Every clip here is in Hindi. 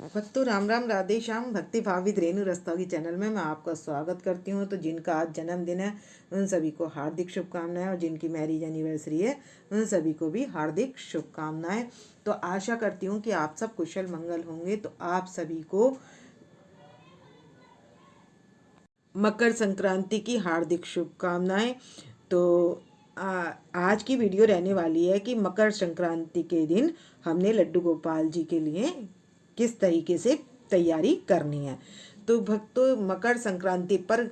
भक्तों राम राम राधे श्याम। भक्ति भावित रेणु रस्तोगी चैनल में मैं आपका स्वागत करती हूँ। तो जिनका आज जन्मदिन है उन सभी को हार्दिक शुभकामनाएं, और जिनकी मैरिज एनिवर्सरी है उन सभी को भी हार्दिक शुभकामनाएं। तो आशा करती हूँ कि आप सब कुशल मंगल होंगे। तो आप सभी को मकर संक्रांति की हार्दिक शुभकामनाएं। तो आज की वीडियो रहने वाली है कि मकर संक्रांति के दिन हमने लड्डू गोपाल जी के लिए किस तरीके से तैयारी करनी है। तो भक्तों मकर संक्रांति पर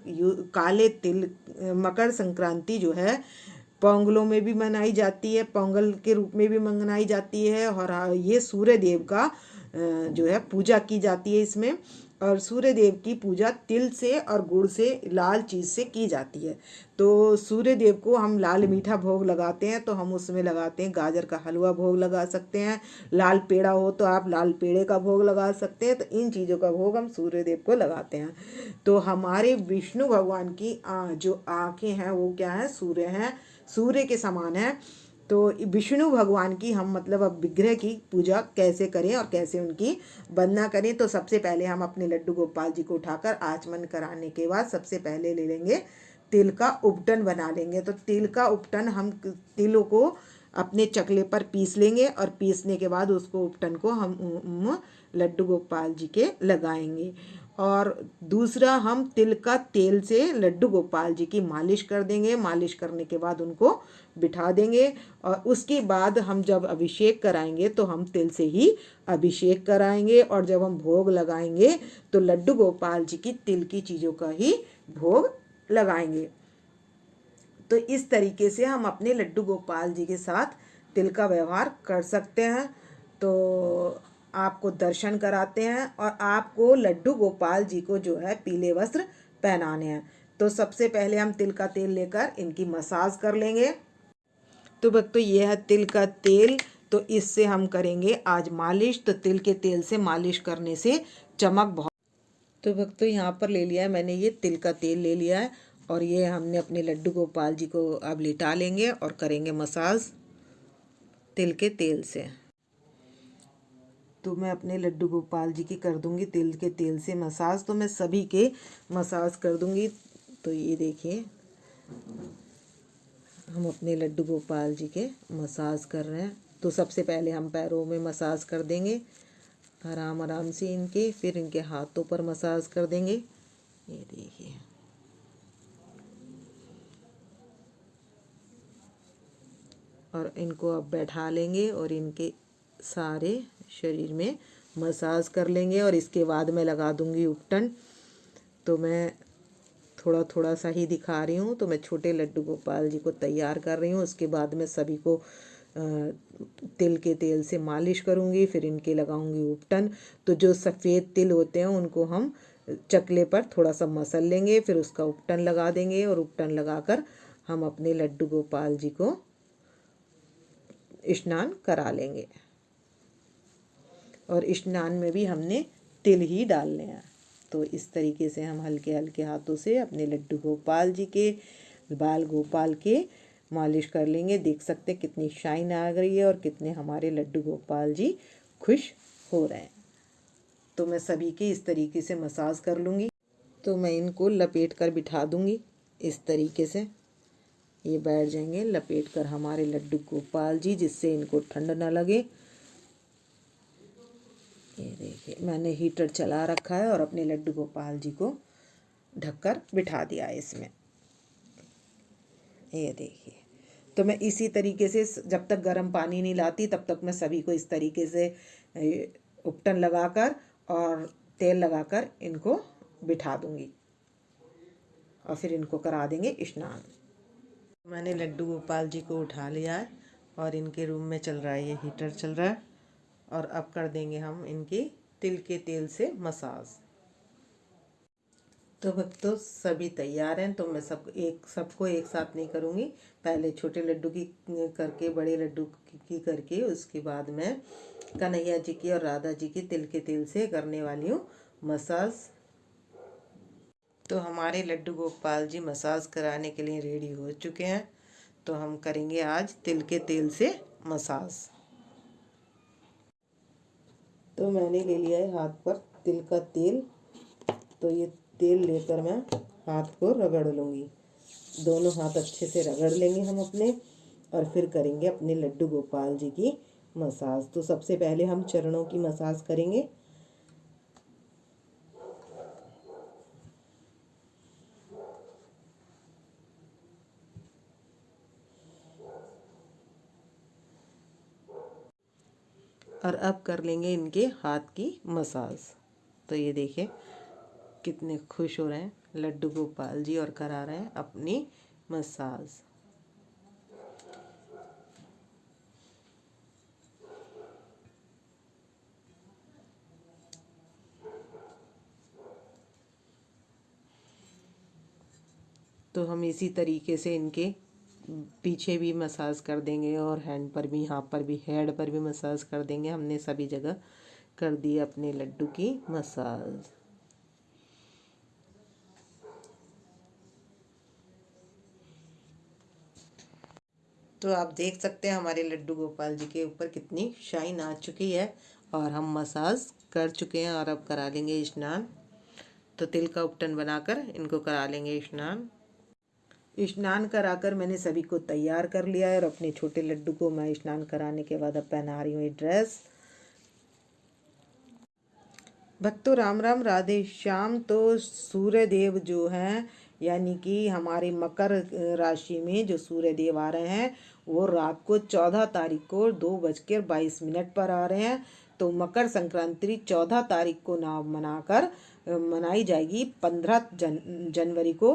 काले तिल, मकर संक्रांति जो है पोंगलों में भी मनाई जाती है, पोंगल के रूप में भी मनाई जाती है। और ये सूर्य देव का जो है पूजा की जाती है इसमें। और सूर्य देव की पूजा तिल से और गुड़ से, लाल चीज़ से की जाती है। तो सूर्य देव को हम लाल मीठा भोग लगाते हैं, तो हम उसमें लगाते हैं गाजर का हलवा भोग लगा सकते हैं। लाल पेड़ा हो तो आप लाल पेड़े का भोग लगा सकते हैं। तो इन चीज़ों का भोग हम सूर्य देव को लगाते हैं। तो हमारे विष्णु भगवान की जो आँखें हैं वो क्या है, सूर्य हैं, सूर्य के समान है। तो विष्णु भगवान की हम मतलब अब विग्रह की पूजा कैसे करें और कैसे उनकी वंदना करें। तो सबसे पहले हम अपने लड्डू गोपाल जी को उठाकर आचमन कराने के बाद सबसे पहले ले लेंगे तिल का उपटन बना लेंगे। तो तिल का उपटन हम तिलों को अपने चकले पर पीस लेंगे, और पीसने के बाद उसको उपटन को हम लड्डू गोपाल जी के लगाएंगे। और दूसरा हम तिल का तेल से लड्डू गोपाल जी की मालिश कर देंगे। मालिश करने के बाद उनको बिठा देंगे, और उसके बाद हम जब अभिषेक कराएंगे तो हम तिल से ही अभिषेक कराएंगे। और जब हम भोग लगाएंगे तो लड्डू गोपाल जी की तिल की चीज़ों का ही भोग लगाएंगे। तो इस तरीके से हम अपने लड्डू गोपाल जी के साथ तिल का व्यवहार कर सकते हैं। तो आपको दर्शन कराते हैं और आपको लड्डू गोपाल जी को जो है पीले वस्त्र पहनाने हैं। तो सबसे पहले हम तिल का तेल लेकर इनकी मसाज कर लेंगे। तो भक्तों ये है तिल का तेल। तो इससे हम करेंगे आज मालिश। तो तिल के तेल से मालिश करने से चमक बहुत। तो भक्तों यहाँ पर ले लिया है मैंने, ये तिल का तेल ले लिया है, और ये हमने अपने लड्डू गोपाल जी को अब लिटा लेंगे और करेंगे मसाज तिल के तेल से। तो मैं अपने लड्डू गोपाल जी की कर दूंगी तिल के तेल से मसाज। तो मैं सभी के मसाज कर दूंगी। तो ये देखिए हम अपने लड्डू गोपाल जी के मसाज कर रहे हैं। तो सबसे पहले हम पैरों में मसाज कर देंगे आराम आराम से इनके, फिर इनके हाथों पर मसाज कर देंगे। ये देखिए और इनको अब बैठा लेंगे और इनके सारे शरीर में मसाज कर लेंगे। और इसके बाद मैं लगा दूंगी उपटन। तो मैं थोड़ा थोड़ा सा ही दिखा रही हूँ। तो मैं छोटे लड्डू गोपाल जी को तैयार कर रही हूँ। उसके बाद मैं सभी को तिल के तेल से मालिश करूँगी, फिर इनके लगाऊंगी उपटन। तो जो सफ़ेद तिल होते हैं उनको हम चकले पर थोड़ा सा मसल लेंगे, फिर उसका उपटन लगा देंगे। और उपटन लगाकर हम अपने लड्डू गोपाल जी को स्नान करा लेंगे। और स्नान में भी हमने तिल ही डालने हैं। तो इस तरीके से हम हल्के हल्के हाथों से अपने लड्डू गोपाल जी के बाल गोपाल के मालिश कर लेंगे। देख सकते हैं कितनी शाइन आ गई है और कितने हमारे लड्डू गोपाल जी खुश हो रहे हैं। तो मैं सभी के इस तरीके से मसाज कर लूँगी। तो मैं इनको लपेट कर बिठा दूँगी इस तरीके से। ये बैठ जाएंगे लपेट कर हमारे लड्डू गोपाल जी, जिससे इनको ठंड ना लगे। ये देखिए मैंने हीटर चला रखा है और अपने लड्डू गोपाल जी को ढककर बिठा दिया है इसमें। ये देखिए तो मैं इसी तरीके से जब तक गर्म पानी नहीं लाती तब तक मैं सभी को इस तरीके से उपटन लगाकर और तेल लगाकर इनको बिठा दूंगी, और फिर इनको करा देंगे स्नान। मैंने लड्डू गोपाल जी को उठा लिया है और इनके रूम में चल रहा है, ये हीटर चल रहा है। और अब कर देंगे हम इनकी तिल के तेल से मसाज। तो भक्तों सभी तैयार हैं। तो मैं सबको एक साथ नहीं करूँगी, पहले छोटे लड्डू की करके बड़े लड्डू की करके उसके बाद मैं कन्हैया जी की और राधा जी की तिल के तेल से करने वाली हूँ मसाज। तो हमारे लड्डू गोपाल जी मसाज कराने के लिए रेडी हो चुके हैं। तो हम करेंगे आज तिल के तेल से मसाज। तो मैंने ले लिया है हाथ पर तिल का तेल। तो ये तेल लेकर मैं हाथ को रगड़ लूँगी। दोनों हाथ अच्छे से रगड़ लेंगे हम अपने, और फिर करेंगे अपने लड्डू गोपाल जी की मसाज। तो सबसे पहले हम चरणों की मसाज करेंगे। और अब कर लेंगे इनके हाथ की मसाज। तो ये देखिए कितने खुश हो रहे हैं लड्डू गोपाल जी और करा रहे हैं अपनी मसाज। तो हम इसी तरीके से इनके पीछे भी मसाज कर देंगे और हैंड पर भी, यहाँ पर भी, हेड पर भी मसाज कर देंगे। हमने सभी जगह कर दी अपने लड्डू की मसाज। तो आप देख सकते हैं हमारे लड्डू गोपाल जी के ऊपर कितनी शाइन आ चुकी है और हम मसाज कर चुके हैं। और अब करा लेंगे स्नान। तो तिल का उपटन बनाकर इनको करा लेंगे स्नान। स्नान कराकर मैंने सभी को तैयार कर लिया है और अपने छोटे लड्डू को मैं स्नान कराने के बाद अब पहना रही हूँ ये ड्रेस। भक्तों राम राम, राधे श्याम। तो सूर्य देव जो हैं, यानी कि हमारे मकर राशि में जो सूर्य देव आ रहे हैं वो रात को 14 तारीख को 2:22 पर आ रहे हैं। तो मकर संक्रांति 14 तारीख को ना मनाकर मनाई जाएगी 15 जनवरी को,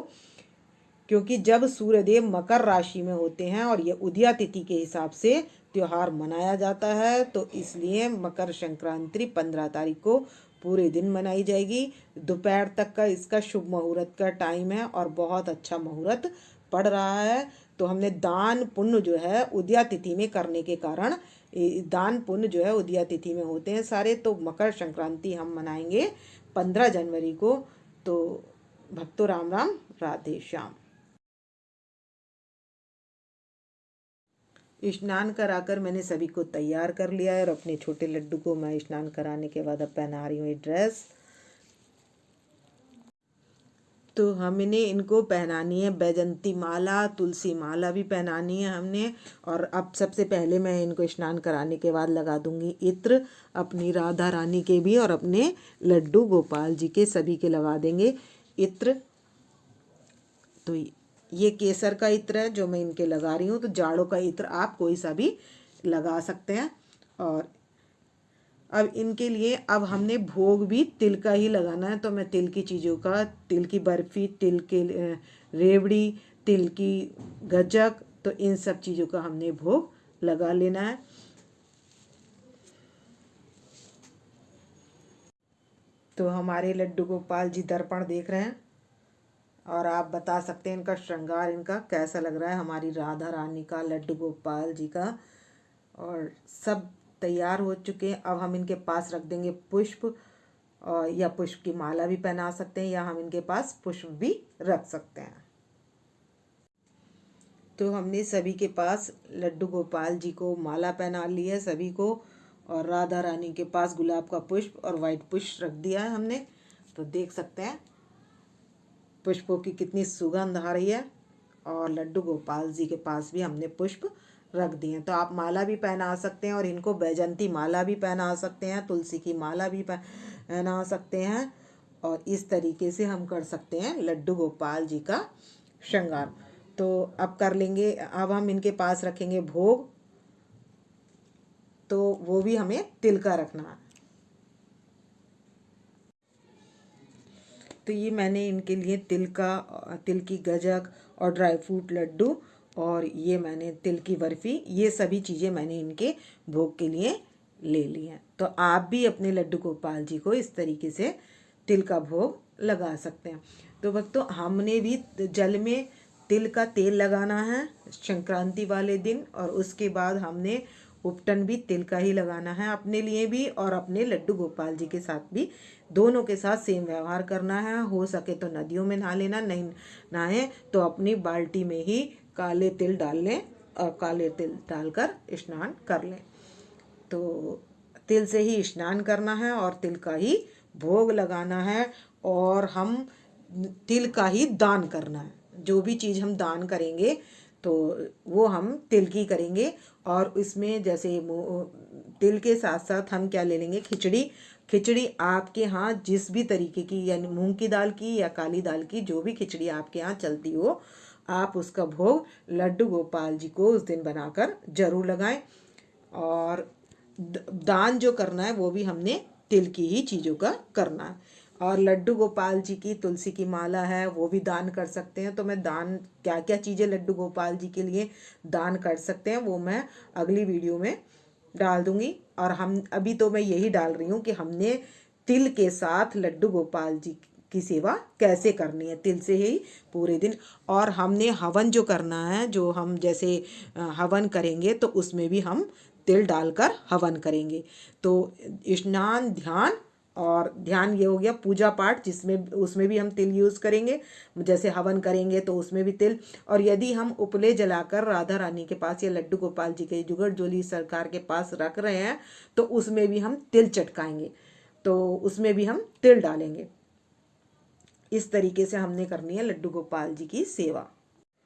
क्योंकि जब सूर्यदेव मकर राशि में होते हैं और ये उदया तिथि के हिसाब से त्योहार मनाया जाता है। तो इसलिए मकर संक्रांति 15 तारीख को पूरे दिन मनाई जाएगी। दोपहर तक का इसका शुभ मुहूर्त का टाइम है और बहुत अच्छा मुहूर्त पड़ रहा है। तो हमने दान पुण्य जो है उदया तिथि में करने के कारण, दान पुण्य जो है उदया तिथि में होते हैं सारे। तो मकर संक्रांति हम मनाएंगे 15 जनवरी को। तो भक्तों राम राम, राधे श्याम। स्नान कराकर मैंने सभी को तैयार कर लिया है और अपने छोटे लड्डू को मैं स्नान कराने के बाद अब पहना रही हूँ ये ड्रेस। तो हमने इनको पहनानी है बैजंती माला, तुलसी माला भी पहनानी है हमने। और अब सबसे पहले मैं इनको स्नान कराने के बाद लगा दूंगी इत्र, अपनी राधा रानी के भी और अपने लड्डू गोपाल जी के सभी के लगा देंगे इत्र। तो ये केसर का इत्र है जो मैं इनके लगा रही हूँ। तो जाड़ों का इत्र आप कोई सा भी लगा सकते हैं। और अब इनके लिए अब हमने भोग भी तिल का ही लगाना है। तो मैं तिल की चीज़ों का, तिल की बर्फ़ी, तिल के रेवड़ी, तिल की गज्जक, तो इन सब चीज़ों का हमने भोग लगा लेना है। तो हमारे लड्डू गोपाल जी दर्पण देख रहे हैं और आप बता सकते हैं इनका श्रृंगार इनका कैसा लग रहा है, हमारी राधा रानी का, लड्डू गोपाल जी का। और सब तैयार हो चुके हैं। अब हम इनके पास रख देंगे पुष्प, और या पुष्प की माला भी पहना सकते हैं, या हम इनके पास पुष्प भी रख सकते हैं। तो हमने सभी के पास लड्डू गोपाल जी को माला पहना ली है सभी को, और राधा रानी के पास गुलाब का पुष्प और वाइट पुष्प रख दिया है हमने। तो देख सकते हैं पुष्पों की कितनी सुगंध आ रही है। और लड्डू गोपाल जी के पास भी हमने पुष्प रख दिए हैं। तो आप माला भी पहना सकते हैं और इनको बैजंती माला भी पहना सकते हैं, तुलसी की माला भी पहना सकते हैं। और इस तरीके से हम कर सकते हैं लड्डू गोपाल जी का श्रृंगार। तो अब कर लेंगे, अब हम इनके पास रखेंगे भोग। तो वो भी हमें तिल का रखना है। तो ये मैंने इनके लिए तिल की गजक और ड्राई फ्रूट लड्डू, और ये मैंने तिल की बर्फ़ी, ये सभी चीज़ें मैंने इनके भोग के लिए ले ली हैं। तो आप भी अपने लड्डू गोपाल जी को इस तरीके से तिल का भोग लगा सकते हैं। तो भक्तों हमने भी जल में तिल का तेल लगाना है संक्रांति वाले दिन, और उसके बाद हमने उपटन भी तिल का ही लगाना है अपने लिए भी और अपने लड्डू गोपाल जी के साथ भी। दोनों के साथ सेम व्यवहार करना है। हो सके तो नदियों में नहा लेना, नहीं नहाए तो अपनी बाल्टी में ही काले तिल डाल लें और काले तिल डालकर स्नान कर लें। तो तिल से ही स्नान करना है और तिल का ही भोग लगाना है और हम तिल का ही दान करना है। जो भी चीज़ हम दान करेंगे तो वो हम तिल की करेंगे। और इसमें जैसे तिल के साथ साथ हम क्या ले लेंगे, खिचड़ी। खिचड़ी आपके यहाँ जिस भी तरीके की, यानी मूंग की दाल की या काली दाल की, जो भी खिचड़ी आपके यहाँ चलती हो, आप उसका भोग लड्डू गोपाल जी को उस दिन बनाकर जरूर लगाएं। और दान जो करना है वो भी हमने तिल की ही चीज़ों का करना है। और लड्डू गोपाल जी की तुलसी की माला है, वो भी दान कर सकते हैं। तो मैं दान क्या क्या चीज़ें लड्डू गोपाल जी के लिए दान कर सकते हैं वो मैं अगली वीडियो में डाल दूंगी। और हम अभी तो मैं यही डाल रही हूँ कि हमने तिल के साथ लड्डू गोपाल जी की सेवा कैसे करनी है, तिल से ही पूरे दिन। और हमने हवन जो करना है, जो हम जैसे हवन करेंगे तो उसमें भी हम तिल डालकर हवन करेंगे। तो स्नान, ध्यान, और ध्यान ये हो गया पूजा पाठ, जिसमें उसमें भी हम तिल यूज़ करेंगे। जैसे हवन करेंगे तो उसमें भी तिल। और यदि हम उपले जलाकर राधा रानी के पास या लड्डू गोपाल जी के जुगड़ जोली सरकार के पास रख रहे हैं तो उसमें भी हम तिल चटकाएंगे, तो उसमें भी हम तिल डालेंगे। इस तरीके से हमने करनी है लड्डू गोपाल जी की सेवा।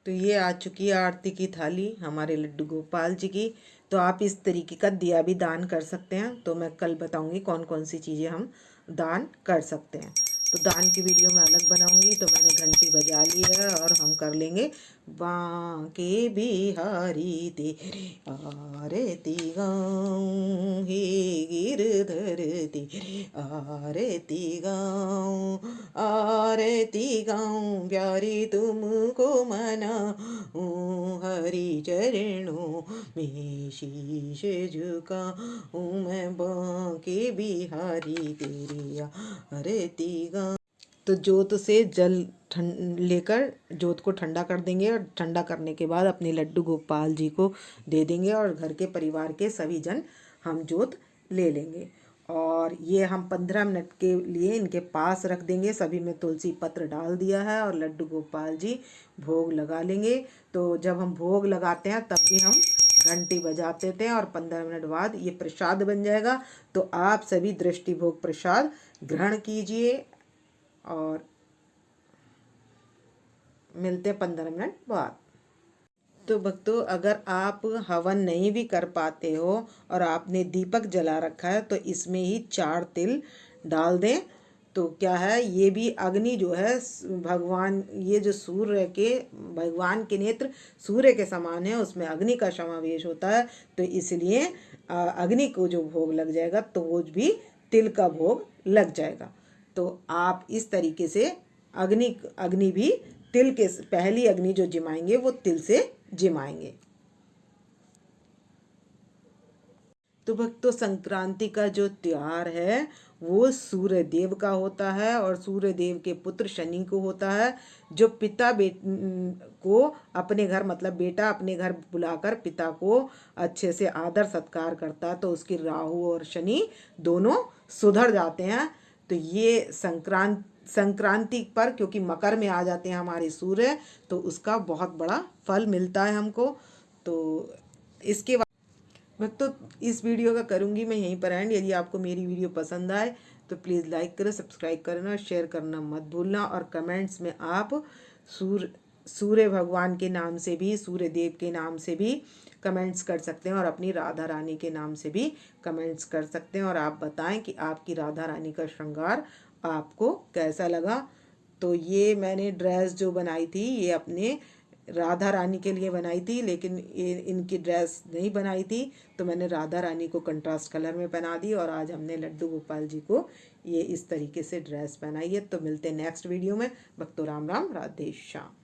तो ये आ चुकी है आरती की थाली हमारे लड्डू गोपाल जी की। तो आप इस तरीके का दिया भी दान कर सकते हैं। तो मैं कल बताऊंगी कौन कौन सी चीज़ें हम दान कर सकते हैं। तो दान की वीडियो मैं अलग बनाऊंगी। तो मैंने घंटी बजा ली है और हम कर लेंगे बांके बिहारी तेरे आरती गाऊं, हे गिरधर तेरे आरती गाऊं, आरती गाऊं प्यारी तुमको मनाऊं, हरि चरणों में शीश झुकाऊं, मैं बांके बिहारी तेरी आरती गाऊं। तो जोत से जल लेकर जोत को ठंडा कर देंगे और ठंडा करने के बाद अपने लड्डू गोपाल जी को दे देंगे और घर के परिवार के सभी जन हम जोत ले लेंगे। और ये हम 15 मिनट के लिए इनके पास रख देंगे। सभी में तुलसी पत्र डाल दिया है और लड्डू गोपाल जी भोग लगा लेंगे। तो जब हम भोग लगाते हैं तब भी हम घंटी बजाते थे और 15 मिनट बाद ये प्रसाद बन जाएगा। तो आप सभी दृष्टि भोग प्रसाद ग्रहण कीजिए और मिलते हैं 15 मिनट बाद। तो भक्तों, अगर आप हवन नहीं भी कर पाते हो और आपने दीपक जला रखा है तो इसमें ही 4 तिल डाल दें। तो क्या है, ये भी अग्नि जो है भगवान, ये जो सूर्य के, भगवान के नेत्र सूर्य के समान है, उसमें अग्नि का समावेश होता है। तो इसलिए अग्नि को जो भोग लग जाएगा तो वो भी तिल का भोग लग जाएगा। तो आप इस तरीके से अग्नि भी तिल के, पहली अग्नि जो जिमाएंगे वो तिल से जिमाएंगे। तो भक्तों, संक्रांति का जो त्योहार है वो सूर्य देव का होता है और सूर्य देव के पुत्र शनि को होता है। जो पिता को अपने घर, मतलब बेटा अपने घर बुलाकर पिता को अच्छे से आदर सत्कार करता है तो उसकी राहु और शनि दोनों सुधर जाते हैं। तो ये संक्रांति पर, क्योंकि मकर में आ जाते हैं हमारे सूर्य, तो उसका बहुत बड़ा फल मिलता है हमको। तो इसके भक्तों, इस वीडियो का करूँगी मैं यहीं पर एंड। यदि आपको मेरी वीडियो पसंद आए तो प्लीज़ लाइक करो, सब्सक्राइब करना, शेयर करना मत भूलना। और कमेंट्स में आप सूर्य भगवान के नाम से भी, सूर्य देव के नाम से भी कमेंट्स कर सकते हैं और अपनी राधा रानी के नाम से भी कमेंट्स कर सकते हैं। और आप बताएं कि आपकी राधा रानी का श्रृंगार आपको कैसा लगा। तो ये मैंने ड्रेस जो बनाई थी ये अपने राधा रानी के लिए बनाई थी, लेकिन ये इनकी ड्रेस नहीं बनाई थी तो मैंने राधा रानी को कंट्रास्ट कलर में पहना दी। और आज हमने लड्डू गोपाल जी को ये इस तरीके से ड्रेस पहनाई है। तो मिलते हैं नेक्स्ट वीडियो में। भक्तों, राम राम, राधे श्याम।